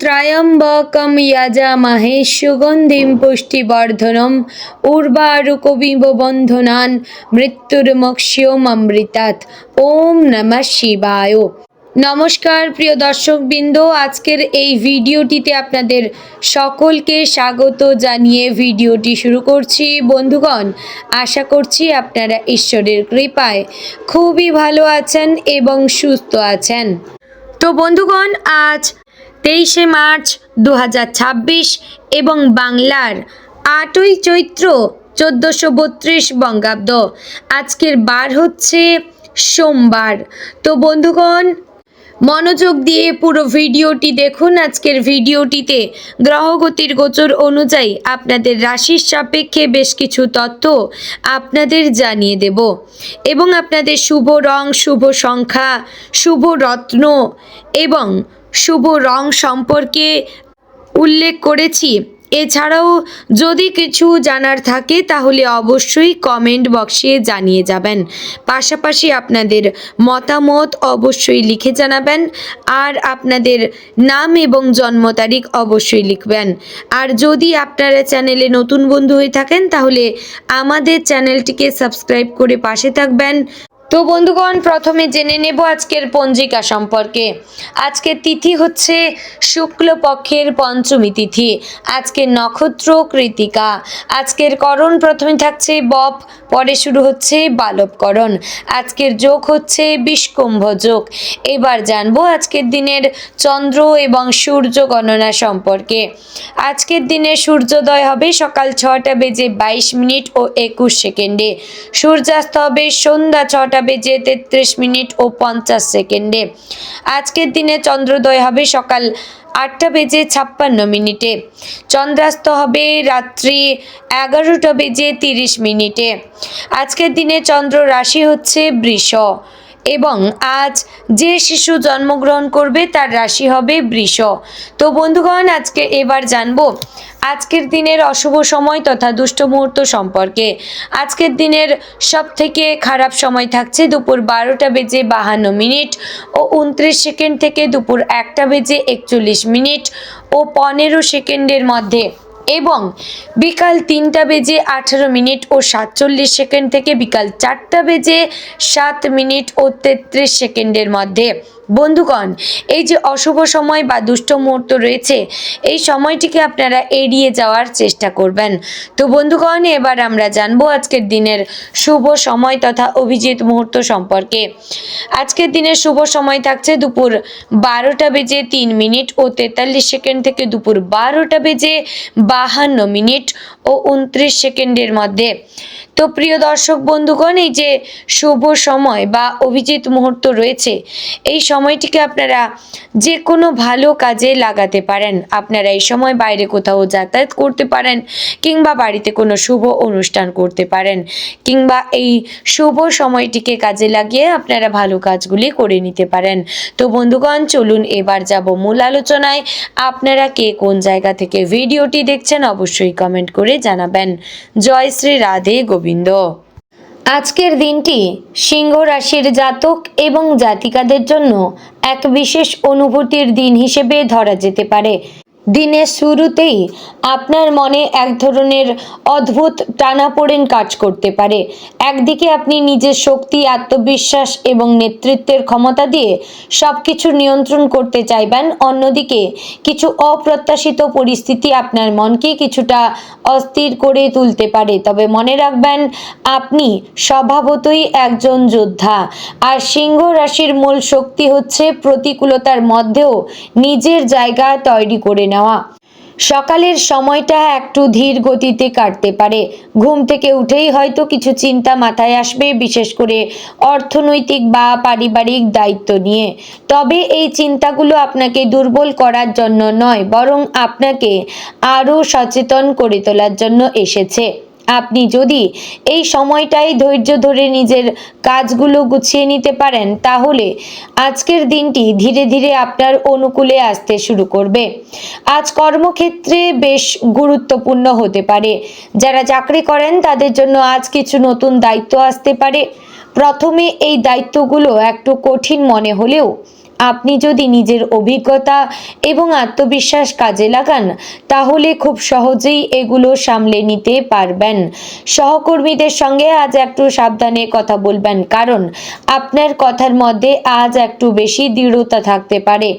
ত্র্যম্বকম যজামহে সুগন্ধিম পুষ্টিবর্ধনম উর্বারুকমিব বন্ধনান মৃত্যুর্মোক্ষয়মামৃতাৎ। ওম নমঃ শিবায়। নমস্কার প্রিয় দর্শকবৃন্দ, আজকের এই ভিডিওটিতে আপনাদের সকলকে স্বাগত জানিয়ে ভিডিওটি শুরু করছি। বন্ধুগণ, আশা করছি আপনারা ঈশ্বরের কৃপায় খুবই ভালো আছেন এবং সুস্থ আছেন। তো বন্ধুগণ, আজ 23শে মার্চ 2026 এবং বাংলার 8ই চৈত্র 1432 বঙ্গাব্দ। আজকের বার হচ্ছে সোমবার। তো বন্ধুগণ, মনোযোগ দিয়ে পুরো ভিডিওটি দেখুন। আজকের ভিডিওটিতে গ্রহগতির গোচর অনুযায়ী আপনাদের রাশির সাপেক্ষে বেশ কিছু তথ্য আপনাদের জানিয়ে দেব এবং আপনাদের শুভ রং, শুভ সংখ্যা, শুভ রত্ন এবং শুভ রং সম্পর্কে উল্লেখ করেছি। এছাড়াও যদি কিছু জানার থাকে তাহলে অবশ্যই কমেন্ট বক্সে জানিয়ে যাবেন। পাশাপাশি আপনাদের মতামত অবশ্যই লিখে জানাবেন আর আপনাদের নাম এবং জন্ম তারিখ অবশ্যই লিখবেন। আর যদি আপনারা চ্যানেলে নতুন বন্ধু হয়ে থাকেন তাহলে আমাদের চ্যানেলটিকে সাবস্ক্রাইব করে পাশে থাকবেন। তো বন্ধুগণ, প্রথমে জেনে নেব আজকের পঞ্জিকা সম্পর্কে। আজকের তিথি হচ্ছে শুক্লপক্ষের পঞ্চমী তিথি। আজকের নক্ষত্র কৃতিকা। আজকের করণ প্রথমে থাকছে বপ, পরে শুরু হচ্ছে বালবকরণ। আজকের যোগ হচ্ছে বিষকুম্ভ যোগ। এবার জানবো আজকের দিনের চন্দ্র এবং সূর্য গণনা সম্পর্কে। আজকের দিনে সূর্যোদয় হবে সকাল 6টা বেজে 22 মিনিট ও 21 সেকেন্ডে। সূর্যাস্ত হবে সন্ধ্যা 6টা বেজে 33 মিনিট ও 50 সেকেন্ডে। আজকের দিনে চন্দ্রোদয় হবে সকাল 8টা বেজে 56 মিনিটে। চন্দ্রাস্ত হবে রাত্রি 11টা বেজে 30 মিনিটে। আজকের দিনে চন্দ্র রাশি হচ্ছে বৃষ এবং আজ যে শিশু জন্মগ্রহণ করবে তার রাশি হবে বৃষ। তো বন্ধুগণ, আজকে এবার জানবো আজকের দিনের অশুভ সময় তথা দুষ্ট মুহূর্ত সম্পর্কে। আজকের দিনের সব থেকে খারাপ সময় থাকছে দুপুর 12টা বেজে 52 মিনিট ও 29 সেকেন্ড থেকে দুপুর 1টা বেজে 41 মিনিট ও 15 সেকেন্ডের মধ্যে এবং বিকাল 3টা বেজে 18 মিনিট ও 47 সেকেন্ড থেকে বিকাল 4টা বেজে 7 মিনিট ও 33 সেকেন্ডের মধ্যে। বন্ধুগণ, এই যে অশুভ সময় বা দুষ্ট মুহূর্ত রয়েছে এই সময়টিকে আপনারা এড়িয়ে যাওয়ার চেষ্টা করবেন। তো বন্ধুগণ, এবার আমরা জানবো আজকের দিনের শুভ সময় তথা অভিজিৎ মুহূর্ত সম্পর্কে। আজকের দিনের শুভ সময় থাকছে দুপুর 12টা বেজে 3 মিনিট ও 43 সেকেন্ড থেকে দুপুর 12টা বেজে 52 মিনিট ও 29 সেকেন্ডের মধ্যে। তো প্রিয় দর্শক বন্ধুগণ, এই যে শুভ সময় বা অভিজিৎ মুহূর্ত রয়েছে এই সময়টিকে আপনারা যে কোনো ভালো কাজে লাগাতে পারেন। আপনারা এই সময় বাইরে কোথাও যাতায়াত করতে পারেন কিংবা বাড়িতে কোনো শুভ অনুষ্ঠান করতে পারেন কিংবা এই শুভ সময়টিকে কাজে লাগিয়ে আপনারা ভালো কাজগুলি করে নিতে পারেন। তো বন্ধুগণ, চলুন এবার যাব মূল আলোচনায়। আপনারা কে কোন জায়গা থেকে ভিডিওটি দেখছেন অবশ্যই কমেন্ট করে জানাবেন। জয় শ্রী রাধে গোবিন্দ। আজকের দিনটি সিংহ রাশির জাতক এবং জাতিকাদের জন্য এক বিশেষ অনুভূতির দিন হিসেবে ধরা যেতে পারে। দিনের শুরুতেই আপনার মনে এক ধরনের অদ্ভুত টানাপোড়েন কাজ করতে পারে। একদিকে আপনি নিজের শক্তি, আত্মবিশ্বাস এবং নেতৃত্বের ক্ষমতা দিয়ে সব কিছু নিয়ন্ত্রণ করতে চাইবেন। অন্যদিকে কিছু অপ্রত্যাশিত পরিস্থিতি আপনার মনকে কিছুটা অস্থির করে তুলতে পারে। তবে মনে রাখবেন, আপনি স্বভাবতই একজন যোদ্ধা আর সিংহ রাশির মূল শক্তি হচ্ছে প্রতিকূলতার মধ্যেও নিজের জায়গা তৈরি করে নেওয়া। সকালের সময়টা একটু ধীর গতিতে কাটতে পারে। ঘুম থেকে উঠেই হয়তো কিছু চিন্তা মাথায় আসবে, বিশেষ করে অর্থনৈতিক বা পারিবারিক দায়িত্ব নিয়ে। তবে এই চিন্তাগুলো আপনাকে দুর্বল করার জন্য নয়, বরং আপনাকে আরও সচেতন করে তোলার জন্য এসেছে। আপনি যদি এই সময়টাই ধৈর্য ধরে নিজের কাজগুলো গুছিয়ে নিতে পারেন তাহলে আজকের দিনটি ধীরে ধীরে আপনার অনুকূলে আসতে শুরু করবে। আজ কর্মক্ষেত্রে বেশ গুরুত্বপূর্ণ হতে পারে। যারা চাকরি করেন তাদের জন্য আজ কিছু নতুন দায়িত্ব আসতে পারে। প্রথমে এই দায়িত্বগুলো একটু কঠিন মনে হলেও আপনি যদি নিজের অভিজ্ঞতা এবং আত্মবিশ্বাস কাজে লাগান তাহলে খুব সহজেই এগুলো সামলে নিতে পারবেন। সহকর্মীদের সঙ্গে আজ একটু সাবধানে কথা বলবেন, কারণ আপনার কথার মধ্যে আজ একটু বেশি দৃঢ়তা থাকতে পারে,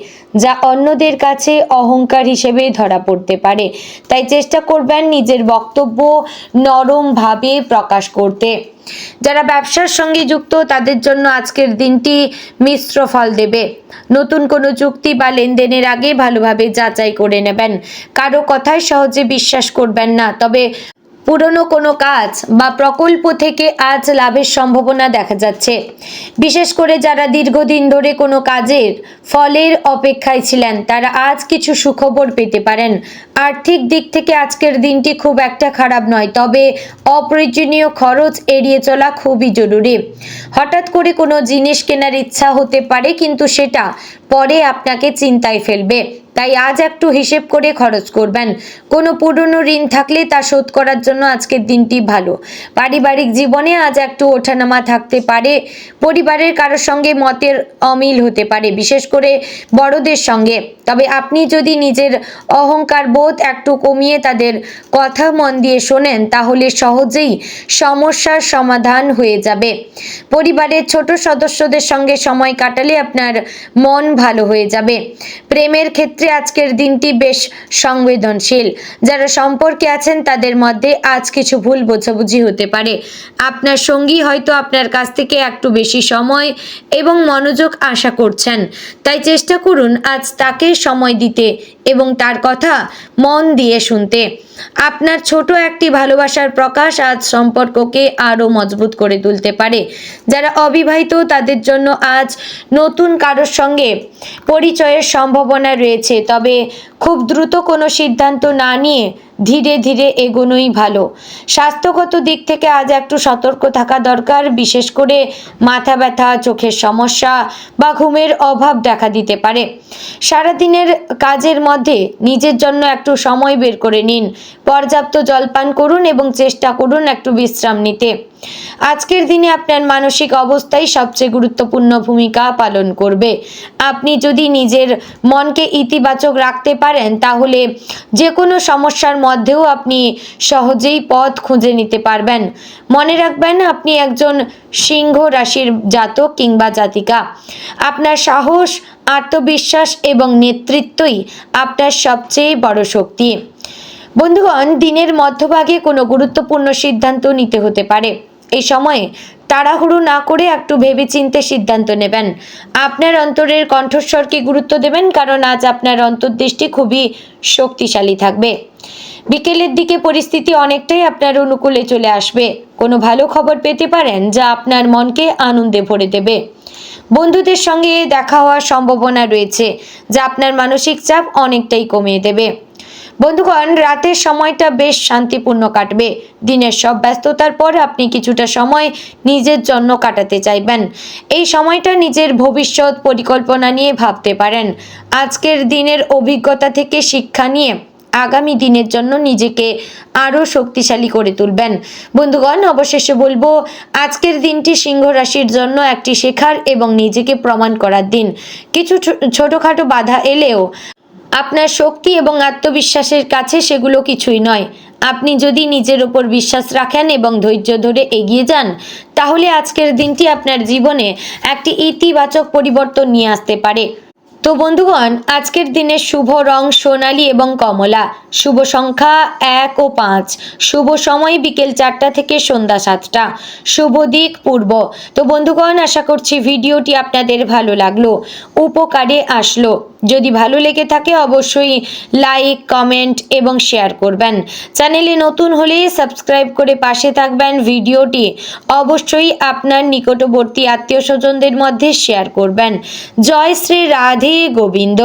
যা অন্যদের কাছে অহংকার হিসেবে ধরা পড়তে পারে। তাই চেষ্টা করবেন নিজের বক্তব্য নরমভাবে প্রকাশ করতে। যারা ব্যবসার সঙ্গে যুক্ত তাদের জন্য আজকের দিনটি মিশ্র ফল দেবে। নতুন কোনো চুক্তি বা লেনদেনের আগে ভালোভাবে যাচাই করে নেবেন। কারো কথায় সহজে বিশ্বাস করবেন না, তবে পুরনো কোনো কাজ বা প্রকল্প থেকে আজ লাভের সম্ভাবনা দেখা যাচ্ছে। বিশেষ করে যারা দীর্ঘদিন ধরে কোনো কাজের ফলের অপেক্ষায় ছিলেন তারা আজ কিছু সুখবর পেতে পারেন। আর্থিক দিক থেকে আজকের দিনটি খুব একটা খারাপ নয়, তবে অপ্রয়োজনীয় খরচ এড়িয়ে চলা খুবই জরুরি। হঠাৎ করে কোনো জিনিস কেনার ইচ্ছা হতে পারে, কিন্তু সেটা পরে আপনাকে চিন্তায় ফেলবে। তাই আজ একটু হিসেব করে খরচ করবেন। কোনো পুরনো ঋণ থাকলে তা শোধ করার জন্য আজকের দিনটি ভালো। পারিবারিক জীবনে আজ একটু ওঠানামা থাকতে পারে। পরিবারের কারোর সঙ্গে মতের অমিল হতে পারে, বিশেষ করে বড়দের সঙ্গে। তবে আপনি যদি নিজের অহংকার বোধ একটু কমিয়ে তাদের কথা মন দিয়ে শোনেন তাহলে সহজেই সমস্যার সমাধান হয়ে যাবে। পরিবারের ছোট সদস্যদের সঙ্গে সময় কাটালে আপনার মন ভালো হয়ে যাবে। প্রেমের ক্ষেত্রে আজকের দিনটি বেশ সংবেদনশীল। যারা সম্পর্কে আছেন তাদের মধ্যে আজ কিছু ভুল বোঝাবুঝি হতে পারে। আপনার সঙ্গী হয়তো আপনার কাছ থেকে একটু বেশি সময় এবং মনোযোগ আশা করছেন, তাই চেষ্টা করুন আজ তাকে সময় দিতে এবং তার কথা মন দিয়ে শুনতে। আপনার ছোট একটি ভালোবাসার প্রকাশ আজ সম্পর্ককে আরও মজবুত করে তুলতে পারে। যারা অবিবাহিত তাদের জন্য আজ নতুন কারোর সঙ্গে পরিচয়ের সম্ভাবনা রয়েছে, তবে খুব দ্রুত কোনো সিদ্ধান্ত না নিয়ে ধীরে ধীরে এগোনোই ভালো। স্বাস্থ্যগত দিক থেকে আজ একটু সতর্ক থাকা দরকার, বিশেষ করে মাথা ব্যথা, চোখের সমস্যা বা ঘুমের অভাব দেখা দিতে পারে। সারাদিনের কাজের মধ্যে নিজের জন্য একটু সময় বের করে নিন। পর্যাপ্ত জলপান করুন এবং চেষ্টা করুন একটু বিশ্রাম নিতে। আজকের দিনে আপনার মানসিক অবস্থাই সবচেয়ে গুরুত্বপূর্ণ ভূমিকা পালন করবে। আপনি যদি নিজের মনকে ইতিবাচক রাখতে পারেন তাহলে যে কোনো সমস্যার মধ্যেও আপনি সহজেই পথ খুঁজে নিতে পারবেন। মনে রাখবেন আপনি একজন সিংহ রাশির জাতক কিংবা জাতিকা। আপনার সাহস, আত্মবিশ্বাস এবং নেতৃত্বই আপনার সবচেয়ে বড় শক্তি। বন্ধুগণ, দিনের মধ্যভাগে কোনো গুরুত্বপূর্ণ সিদ্ধান্ত নিতে হতে পারে। এই সময়ে তাড়াহুড়ো না করে একটু ভেবেচিন্তে সিদ্ধান্ত নেবেন। আপনার অন্তরের কণ্ঠস্বরকে গুরুত্ব দেবেন, কারণ আজ আপনার অন্তর্দৃষ্টি খুবই শক্তিশালী থাকবে। বিকেলের দিকে পরিস্থিতি অনেকটাই আপনার অনুকূলে চলে আসবে। কোনো ভালো খবর পেতে পারেন যা আপনার মনকে আনন্দে ভরে দেবে। বন্ধুদের সঙ্গে দেখা হওয়ার সম্ভাবনা রয়েছে, যা আপনার মানসিক চাপ অনেকটাই কমিয়ে দেবে। বন্ধুগণ, রাতের সময়টা বেশ শান্তিপূর্ণ কাটবে। দিনের সব ব্যস্ততার পর আপনি কিছুটা সময় নিজের জন্য কাটাতে চাইবেন। এই সময়টা নিজের ভবিষ্যৎ পরিকল্পনা নিয়ে ভাবতে পারেন। আজকের দিনের অভিজ্ঞতা থেকে শিক্ষা নিয়ে আগামী দিনের জন্য নিজেকে আরও শক্তিশালী করে তুলবেন। বন্ধুগণ, অবশেষে বলবো আজকের দিনটি সিংহ রাশির জন্য একটি শেখার এবং নিজেকে প্রমাণ করার দিন। কিছু ছোটখাটো বাধা এলেও আপনার শক্তি এবং আত্মবিশ্বাসের কাছে সেগুলো কিছুই নয়। আপনি যদি নিজের ওপর বিশ্বাস রাখেন এবং ধৈর্য ধরে এগিয়ে যান তাহলে আজকের দিনটি আপনার জীবনে একটি ইতিবাচক পরিবর্তন নিয়ে আসতে পারে। তো বন্ধুগণ, আজকের দিনের শুভ রং সোনালী এবং কমলা, শুভ সংখ্যা 1 ও 5, শুভ সময় বিকেল 4টা থেকে সন্ধ্যা 7টা, শুভ দিক পূর্ব। তো বন্ধুগণ, আশা করছি ভিডিওটি আপনাদের ভালো লাগলো, উপকারে আসলো। যদি ভালো লেগে থাকে অবশ্যই লাইক, কমেন্ট এবং শেয়ার করবেন। চ্যানেলে নতুন হলে সাবস্ক্রাইব করে পাশে থাকবেন। ভিডিওটি অবশ্যই আপনার নিকটবর্তী আত্মীয় স্বজনদের মধ্যে শেয়ার করবেন। জয় শ্রী রাধে গোবিন্দ।